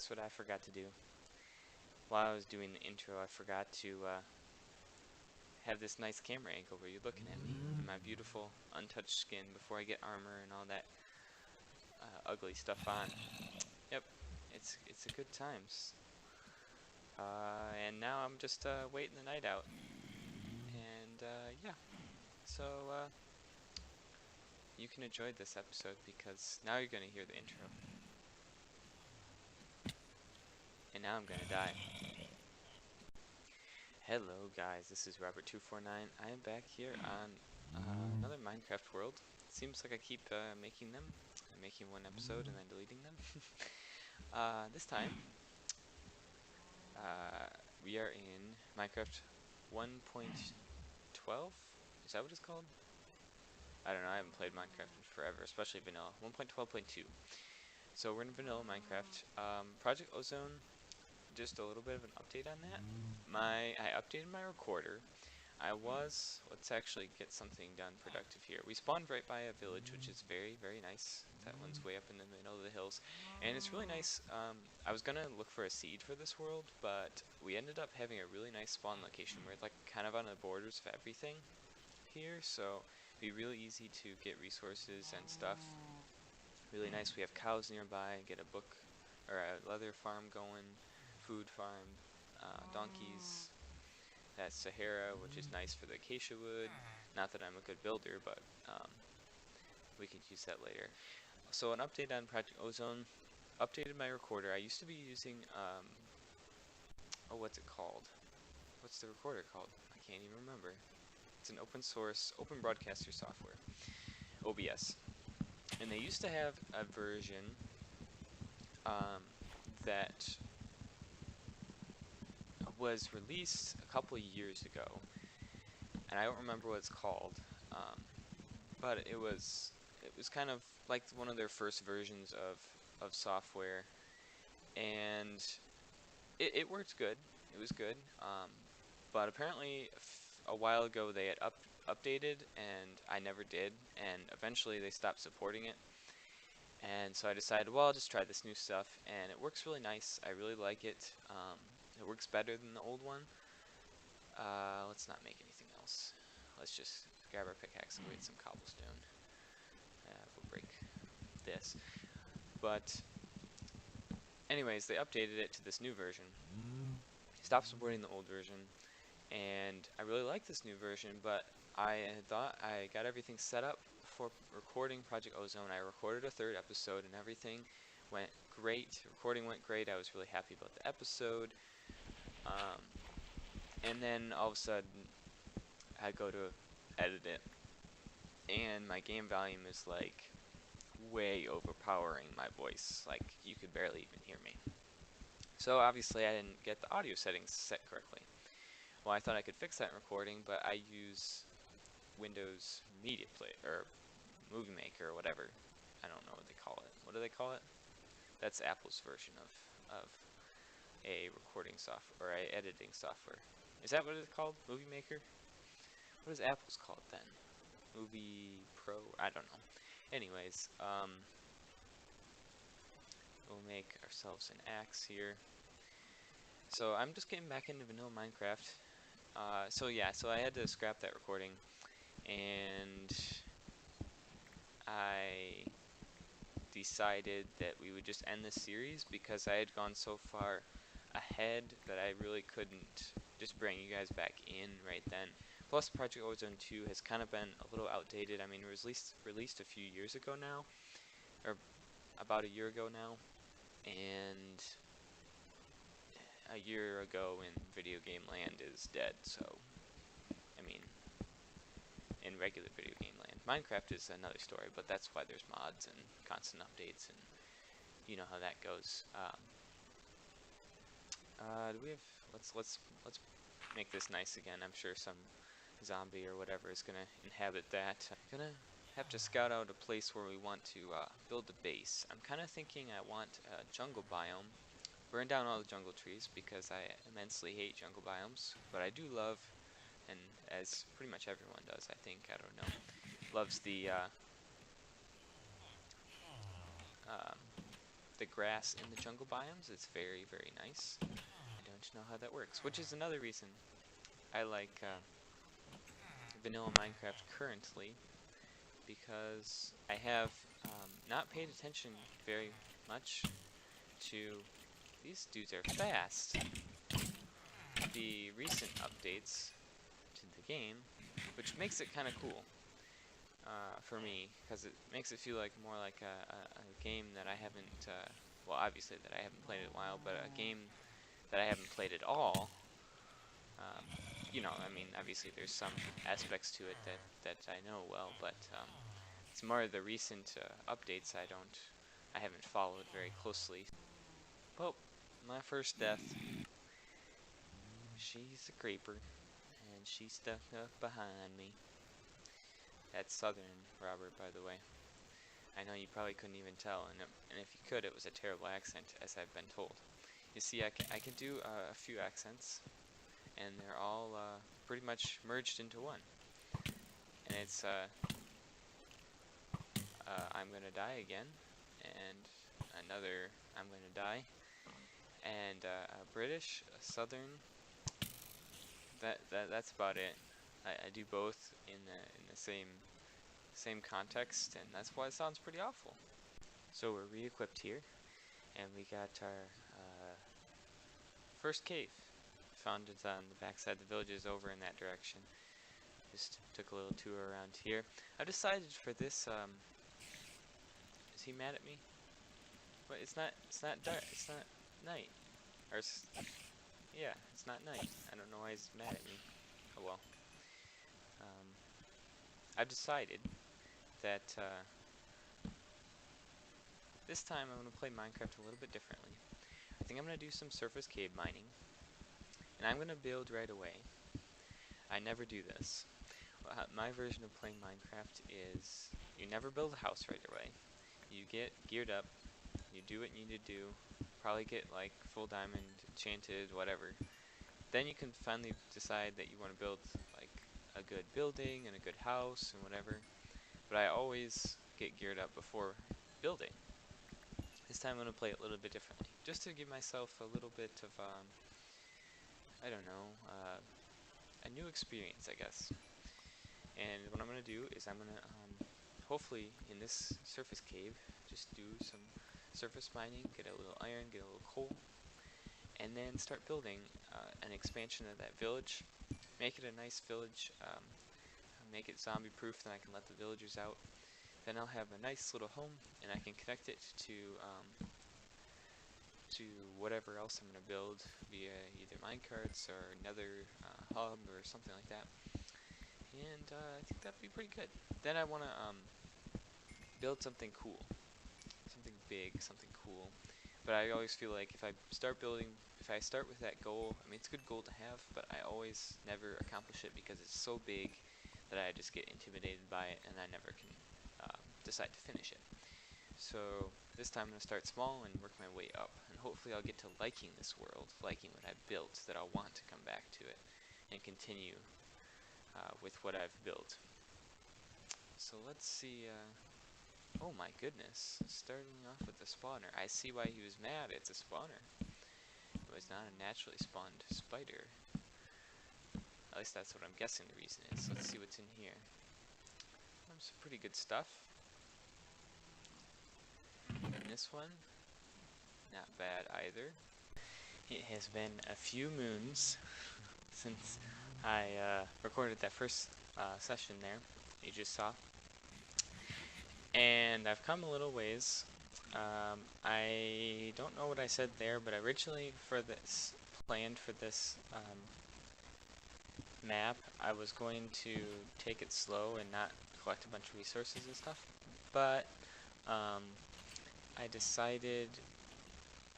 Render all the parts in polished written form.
guess what I forgot to do? While I was doing the intro, I forgot to have this nice camera angle where you're looking at me and my beautiful untouched skin before I get armor and all that ugly stuff on. Yep, it's a good times. And now I'm just waiting the night out. And yeah, so you can enjoy this episode because now you're gonna hear the intro. And now I'm gonna die. Hello guys, this is Robert249. I am back here on another Minecraft world. It seems like I keep making them. I'm making one episode and then deleting them. This time, we are in Minecraft 1.12? Is that what it's called? I don't know, I haven't played Minecraft in forever, especially vanilla. 1.12.2. So we're in vanilla Minecraft. Project Ozone, just a little bit of an update on that. I updated my recorder. Let's actually get something done productive here. We spawned right by a village, which is very, very nice. That one's way up in the middle of the hills. And it's really nice. I was gonna look for a seed for this world, but we ended up having a really nice spawn location where it's like kind of on the borders of everything here, so it'd be really easy to get resources and stuff. Really nice. We have cows nearby, get a book or a leather farm going, food farm, donkeys. That's Sahara, which is nice for the acacia wood. Not that I'm a good builder, but we could use that later. So an update on Project Ozone. Updated my recorder. I used to be using, oh, what's it called? What's the recorder called? I can't even remember. It's an open source, open broadcaster software, OBS. And they used to have a version that was released a couple years ago, and I don't remember what it's called, but it was kind of like one of their first versions of software, and it worked good. It was good, but apparently a while ago they had updated, and I never did, and eventually they stopped supporting it. And so I decided, well, I'll just try this new stuff, and it works really nice. I really like it. It works better than the old one. Let's not make anything else. Let's just grab our pickaxe and get some cobblestone. We'll break this. But anyways, they updated it to this new version. Stopped supporting the old version, and I really like this new version, but I thought I got everything set up for recording Project Ozone. I recorded a third episode and everything went great. Recording went great. I was really happy about the episode. And then all of a sudden I go to edit it and my game volume is like way overpowering my voice. Like you could barely even hear me. So obviously I didn't get the audio settings set correctly. Well, I thought I could fix that in recording, but I use Windows Media Player or Movie Maker or whatever. I don't know what they call it. What do they call it? That's Apple's version of a recording software or a editing software. Is that what it's called? Movie Maker? What is Apple's called then? Movie Pro? I don't know. Anyways, we'll make ourselves an axe here. So I'm just getting back into vanilla Minecraft. So yeah, so I had to scrap that recording, and I decided that we would just end this series because I had gone so far ahead that I really couldn't just bring you guys back in right then. Plus, Project Ozone 2 has kind of been a little outdated. I mean, it was released a few years ago now, or about a year ago now, and a year ago in video game land is dead, so, I mean, in regular video game land. Minecraft is another story, but that's why there's mods and constant updates, and you know how that goes. Do we have, let's make this nice again. I'm sure some zombie or whatever is gonna inhabit that. I'm gonna have to scout out a place where we want to build a base. I'm kind of thinking I want a jungle biome. Burn down all the jungle trees because I immensely hate jungle biomes, but I do love, and as pretty much everyone does, I think, I don't know, loves the the grass in the jungle biomes. It's very, very nice. I don't know how that works, which is another reason I like vanilla Minecraft currently, because I have not paid attention very much to, these dudes are fast, the recent updates to the game, which makes it kind of cool for me, because it makes it feel like more like a game that I haven't, well, obviously that I haven't played in a while, but a game that I haven't played at all. Um, you know, I mean, obviously there's some aspects to it that I know well, but it's more the recent updates I haven't followed very closely. Well, my first death, she's a creeper, and she stuck up behind me. That's Southern Robert, by the way. I know you probably couldn't even tell, and if you could, it was a terrible accent, as I've been told. You see, I can do a few accents, and they're all pretty much merged into one. And it's I'm gonna die again, and another I'm gonna die, and a British, a Southern. That's about it. I do both in the same context, and that's why it sounds pretty awful. So we're re-equipped here, and we got our first cave. Found it on the backside of the villages over in that direction. Just took a little tour around here. I've decided for this, is he mad at me? But it's not dark, it's not night. Or yeah, it's not night. I don't know why he's mad at me. Oh well. Um, I've decided that this time I'm going to play Minecraft a little bit differently. I think I'm going to do some surface cave mining, and I'm going to build right away. I never do this. My version of playing Minecraft is you never build a house right away. You get geared up, you do what you need to do, probably get like full diamond, enchanted, whatever. Then you can finally decide that you want to build like a good building and a good house and whatever. But I always get geared up before building. This time I'm going to play it a little bit differently, just to give myself a little bit of, I don't know, a new experience, I guess. And what I'm going to do is I'm going to, hopefully in this surface cave, just do some surface mining, get a little iron, get a little coal, and then start building an expansion of that village. Make it a nice village, make it zombie proof, then I can let the villagers out. Then I'll have a nice little home, and I can connect it to whatever else I'm going to build via either minecarts or another hub or something like that. And I think that'd be pretty good. Then I want to build something cool, something big, something cool. But I always feel like if I start with that goal, I mean, it's a good goal to have, but I always never accomplish it because it's so big that I just get intimidated by it and I never can decide to finish it. So this time I'm going to start small and work my way up, and hopefully I'll get to liking this world, liking what I've built, that I'll want to come back to it and continue with what I've built. So let's see, oh my goodness, starting off with the spawner. I see why he was mad, it's a spawner. It was not a naturally spawned spider. At least that's what I'm guessing the reason is. Let's see what's in here. Some pretty good stuff. And this one, not bad either. It has been a few moons since I recorded that first session there you just saw. And I've come a little ways. I don't know what I said there, but originally planned for this map, I was going to take it slow and not collect a bunch of resources and stuff. But I decided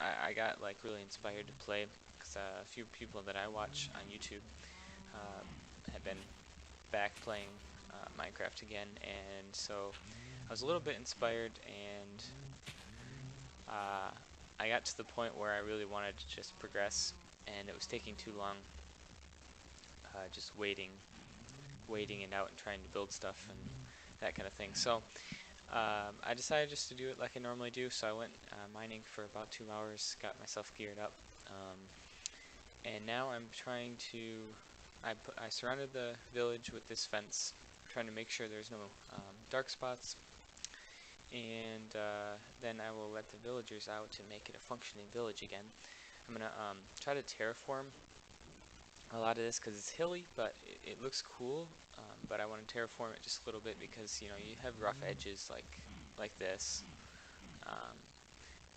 I got like really inspired to play because a few people that I watch on YouTube had been back playing Minecraft again, and so I was a little bit inspired, and I got to the point where I really wanted to just progress, and it was taking too long just waiting it out and trying to build stuff and that kind of thing. So I decided just to do it like I normally do, so I went mining for about 2 hours, got myself geared up, and now I'm trying to. I surrounded the village with this fence, trying to make sure there's no dark spots, and then I will let the villagers out to make it a functioning village again. I'm gonna try to terraform a lot of this because it's hilly, but it looks cool. But I want to terraform it just a little bit because you have rough edges like this, um,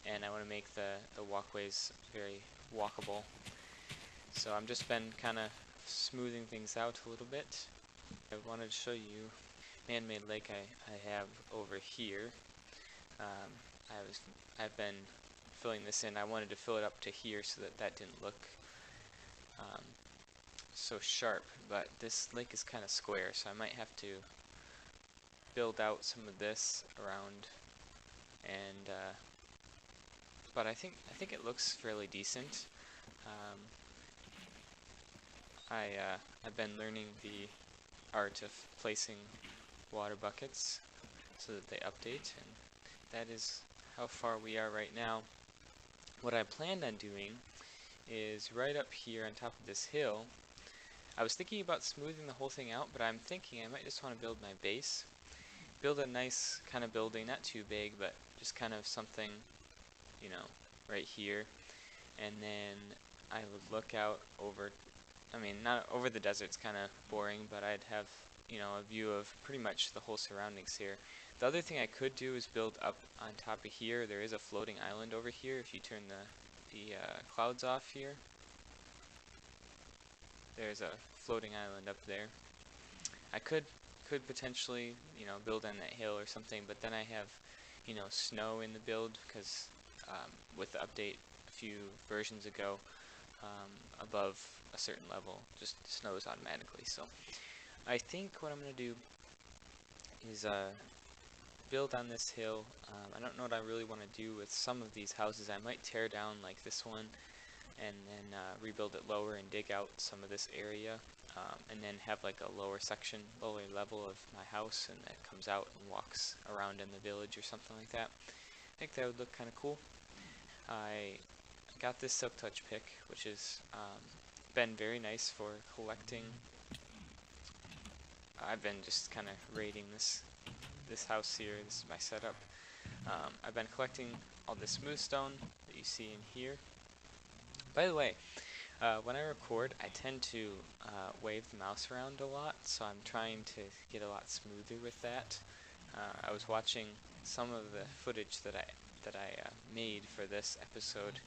and I want to make the walkways very walkable. So I'm just been kind of smoothing things out a little bit. I wanted to show you man-made lake I have over here. Um, I've been filling this in. I wanted to fill it up to here so that didn't look um, so sharp, but this lake is kind of square, so I might have to build out some of this around, and but I think it looks fairly decent. Um, I've been learning the art of placing water buckets so that they update, and that is how far we are right now. What I planned on doing is right up here on top of this hill. I was thinking about smoothing the whole thing out, but I'm thinking I might just want to build my base. Build a nice kind of building, not too big, but just kind of something, right here. And then I would look out over, not over the desert's kind of boring, but I'd have, a view of pretty much the whole surroundings here. The other thing I could do is build up on top of here. There is a floating island over here if you turn the clouds off here. There's a floating island up there. I could potentially, build on that hill or something, but then I have, snow in the build because with the update a few versions ago, above a certain level, just snows automatically. So I think what I'm going to do is build on this hill. I don't know what I really want to do with some of these houses. I might tear down like this one and then rebuild it lower and dig out some of this area, and then have like a lower section, lower level of my house, and that comes out and walks around in the village or something like that. I think that would look kind of cool. I got this Silk Touch pick, which has been very nice for collecting. I've been just kind of raiding this house here. This is my setup. I've been collecting all this smooth stone that you see in here. By the way, when I record, I tend to wave the mouse around a lot, so I'm trying to get a lot smoother with that. I was watching some of the footage that I made for this episode,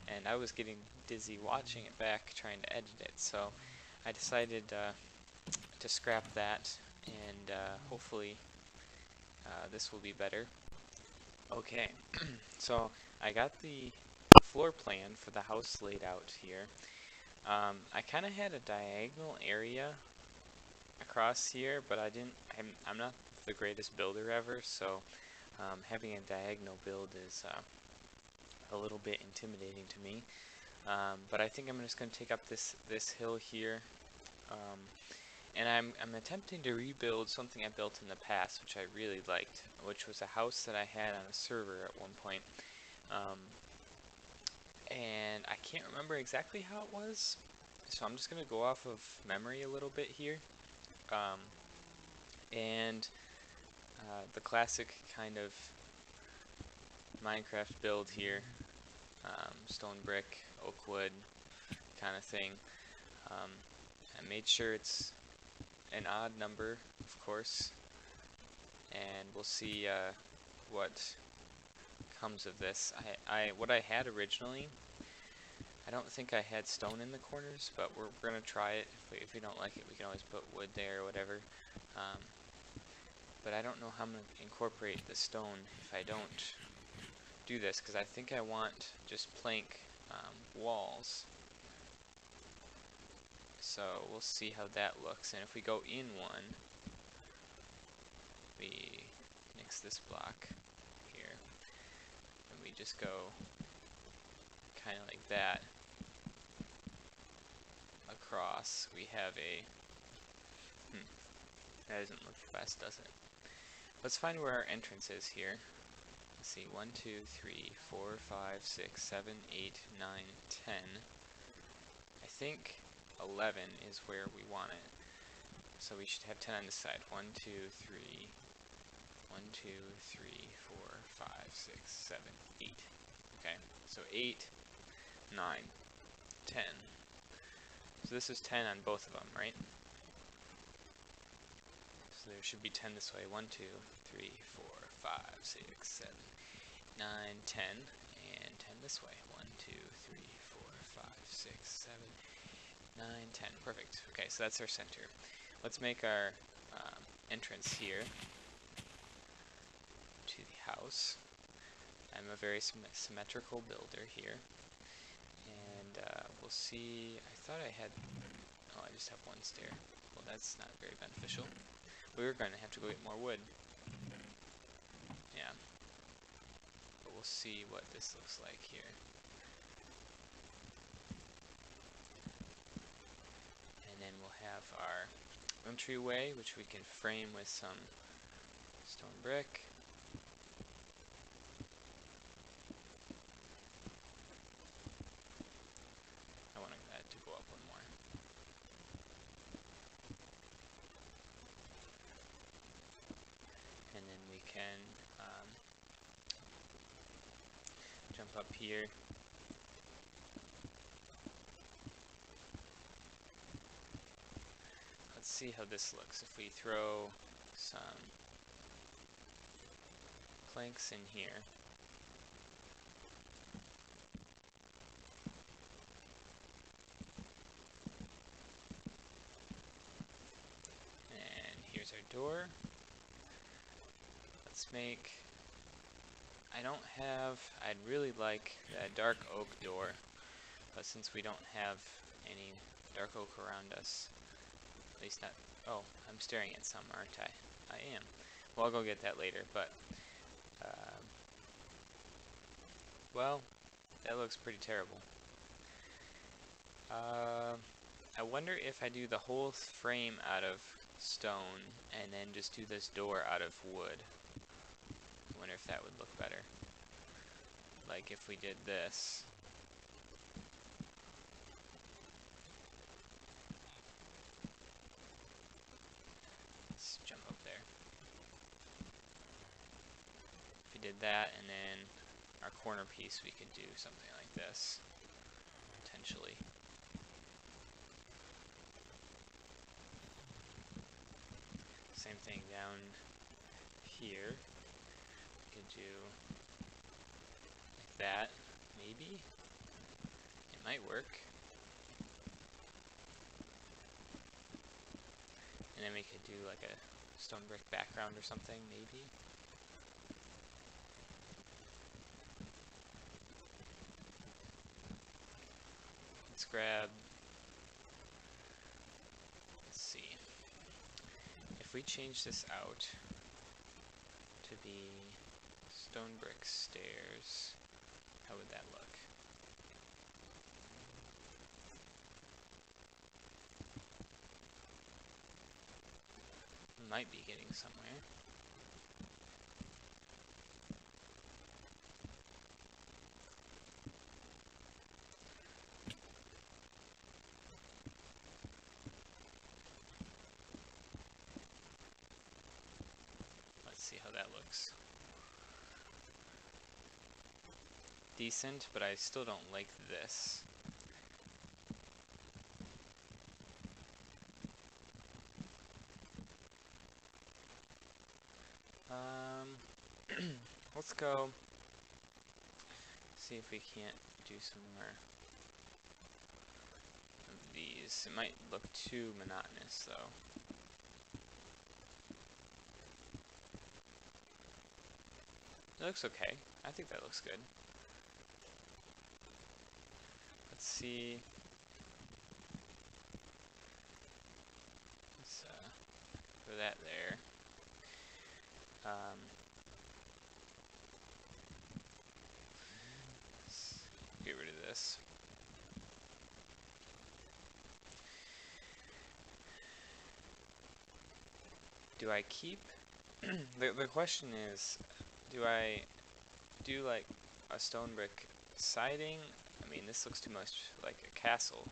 and I was getting dizzy watching it back, trying to edit it. So I decided to scrap that, and hopefully this will be better. Okay, so I got the floor plan for the house laid out here. I kind of had a diagonal area across here, but I'm not the greatest builder ever, so having a diagonal build is a little bit intimidating to me. But I think I'm just going to take up this hill here, and I'm attempting to rebuild something I built in the past, which I really liked, which was a house that I had on a server at one point. And I can't remember exactly how it was, so I'm just going to go off of memory a little bit here. And the classic kind of Minecraft build here, stone brick, oak wood kind of thing. I made sure it's an odd number, of course, and we'll see what comes of this. What I had originally, I don't think I had stone in the corners, but we're gonna try it. If we don't like it, we can always put wood there or whatever. But I don't know how I'm gonna incorporate the stone if I don't do this, because I think I want just plank walls. So we'll see how that looks, and if we go in one, we mix this block here, and we just go kind of like that across. We have a that doesn't look the best, does it? Let's find where our entrance is here. Let's see, 1, 2, 3, 4, 5, 6, 7, 8, 9, 10. I think 11 is where we want it. So we should have 10 on this side. 1, 2, 3, 1, 2, 3, 4, 5, 6, 7, 8. Okay, so 8, 9, 10. So this is 10 on both of them, right? So there should be 10 this way. 1, 2, 3, 4, 5, 6, 7, 9, 10. And 10 this way. 1, 2, 3, 4, 5, 6, 7, 9, 10. Perfect. Okay, so that's our center. Let's make our entrance here to the house. I'm a very symmetrical builder here. And we'll see. I thought I had... Oh, I just have one stair. Well, that's not very beneficial. We're going to have to go get more wood. Yeah. But we'll see what this looks like here. And then we'll have our entryway, which we can frame with some stone brick. I want that to go up one more. And then we can jump up here. Let's see how this looks if we throw some planks in here. And here's our door. Let's make... I'd really like a dark oak door, but since we don't have any dark oak around us, at least not... Oh, I'm staring at some, aren't I? I am. Well, I'll go get that later, but... well, that looks pretty terrible. I wonder if I do the whole frame out of stone and then just do this door out of wood. I wonder if that would look better. Like if we did this. Let's jump up there. If we did that and then our corner piece, we could do something like this, potentially. Same thing down here. We could do like that, maybe. It might work. And then we could do like a stone brick background or something, maybe. Let's grab... Let's see. If we change this out to be stone brick stairs, how would that look? Might be getting somewhere. Let's see how that looks. Decent, but I still don't like this. Let's go see if we can't do some more of these. It might look too monotonous though. It looks okay. I think that looks good. Let's see. Let's throw that there. Let's get rid of this. Do I keep The question is, do I do like a stone brick siding? I mean, this looks too much like a castle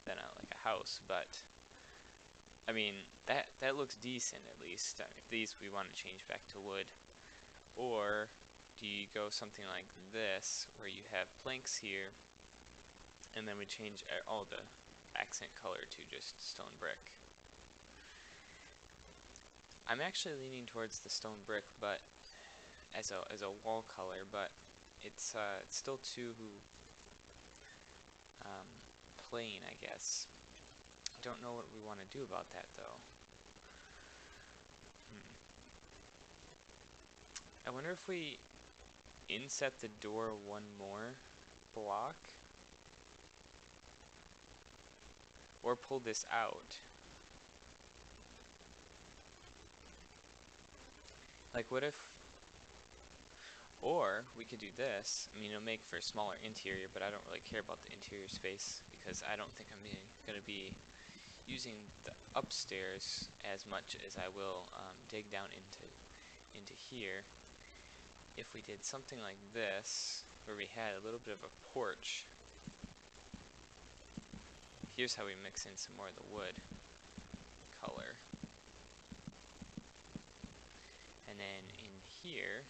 than like a house, but I mean that looks decent at least. I mean, these we want to change back to wood, or do you go something like this where you have planks here, and then we change all the accent color to just stone brick? I'm actually leaning towards the stone brick, but as a wall color, but it's still too um, plain, I guess. I don't know what we want to do about that though. Hmm. I wonder if we inset the door one more block, or pull this out. Like, what if, or we could do this. I mean, it'll make for a smaller interior, but I don't really care about the interior space because I don't think I'm going to be using the upstairs as much as I will dig down into here. If we did something like this, where we had a little bit of a porch, here's how we mix in some more of the wood color. And then in here,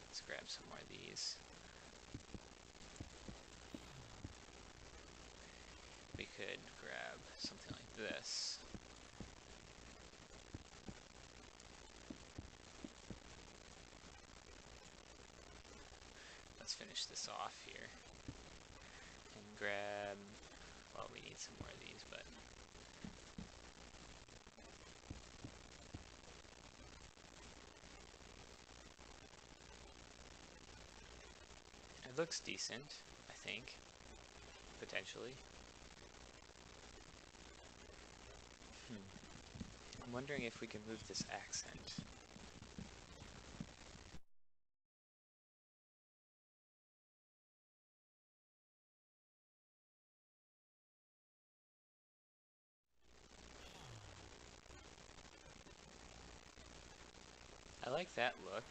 let's grab some more of these. We could grab something like this. Let's finish this off here. And grab, well, we need some more of these, but it looks decent, I think, potentially. I'm wondering if we can move this accent. I like that look.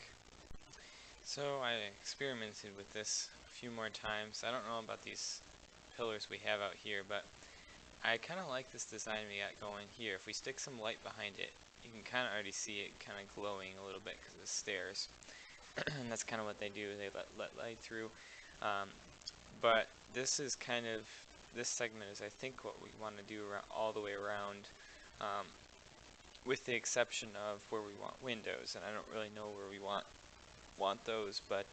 So I experimented with this a few more times. I don't know about these pillars we have out here, but I kind of like this design we got going here. If we stick some light behind it, you can kind of already see it kind of glowing a little bit because of the stairs. And that's kind of what they do. They let light through. But this is kind of, this segment is I think what we want to do all the way around, with the exception of where we want windows, and I don't really know where we want those, but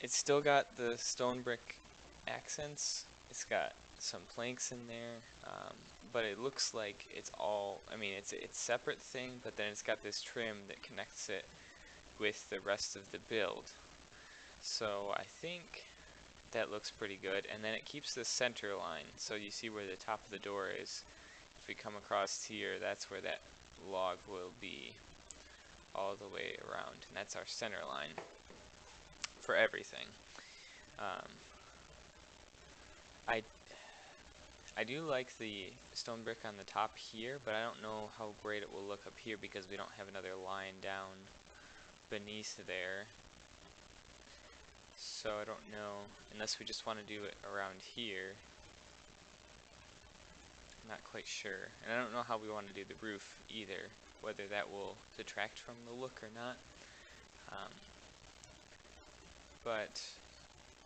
it's still got the stone brick accents. It's got some planks in there, but it looks like it's all, I mean, it's separate thing, but then it's got this trim that connects it with the rest of the build. So I think that looks pretty good, and then it keeps the center line, so you see where the top of the door is. If we come across here, that's where that log will be all the way around, and that's our center line for everything. I I do like the stone brick on the top here, but I don't know how great it will look up here because we don't have another line down beneath there. So I don't know, unless we just want to do it around here. I'm not quite sure. And I don't know how we want to do the roof either, whether that will detract from the look or not. But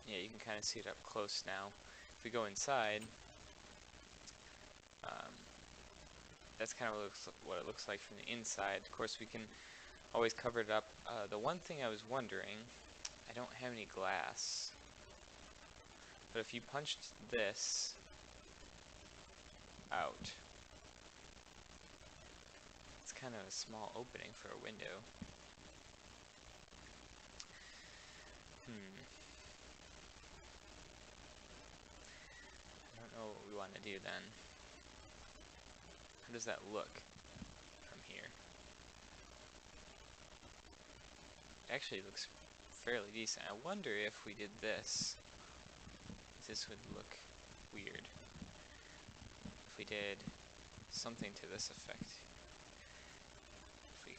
yeah, you can kind of see it up close now. If we go inside, that's kind of what it looks like from the inside. Of course, we can always cover it up. The one thing I was wondering, I don't have any glass, but if you punched this out, it's kind of a small opening for a window. I don't know what we want to do then. How does that look from here? It actually looks fairly decent. I wonder if we did this, if this would look weird. If we did something to this effect.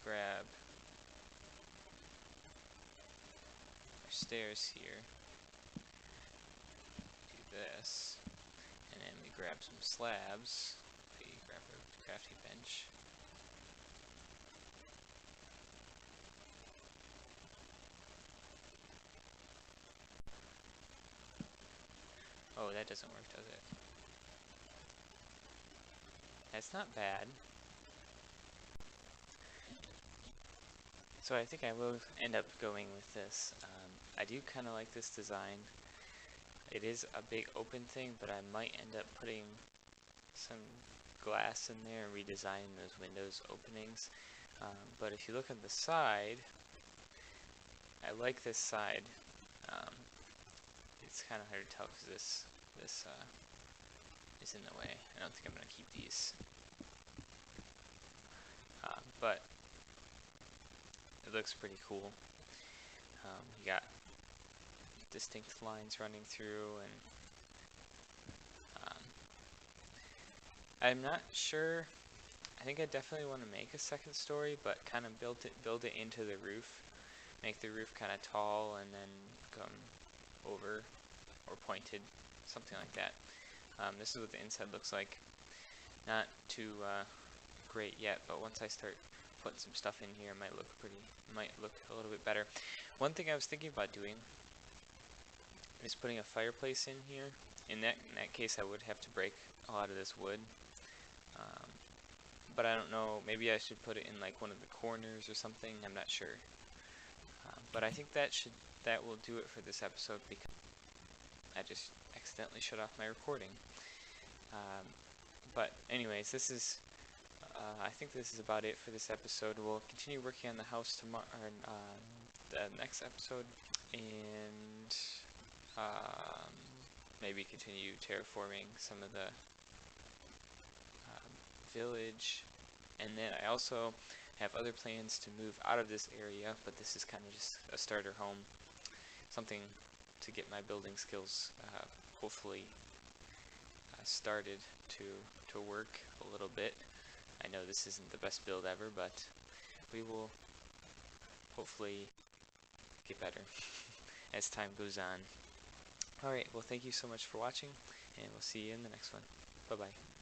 grab our stairs here, do this, and then we grab some slabs. We grab a crafty bench. Oh, that doesn't work, does it? That's not bad. So I think I will end up going with this. I do kind of like this design. It is a big open thing, but I might end up putting some glass in there and redesigning those windows openings. But if you look on the side, I like this side. It's kind of hard to tell because this is in the way. I don't think I'm going to keep these. But it looks pretty cool. You got distinct lines running through, and I'm not sure. I think I definitely want to make a second story, but kind of build it into the roof. Make the roof kind of tall and then come over or pointed, something like that. This is what the inside looks like. Not too great yet, but once I start putting some stuff in here, it might look a little bit better. One thing I was thinking about doing is putting a fireplace in here. In that case, I would have to break a lot of this wood. But I don't know, maybe I should put it in like one of the corners or something, I'm not sure. But I think that will do it for this episode, because I just accidentally shut off my recording. But anyways, this is, I think this is about it for this episode. We'll continue working on the house tomorrow, or the next episode, and maybe continue terraforming some of the village. And then I also have other plans to move out of this area, but this is kind of just a starter home, something to get my building skills hopefully started to work a little bit. I know this isn't the best build ever, but we will hopefully get better as time goes on. Alright, well, thank you so much for watching, and we'll see you in the next one. Bye-bye.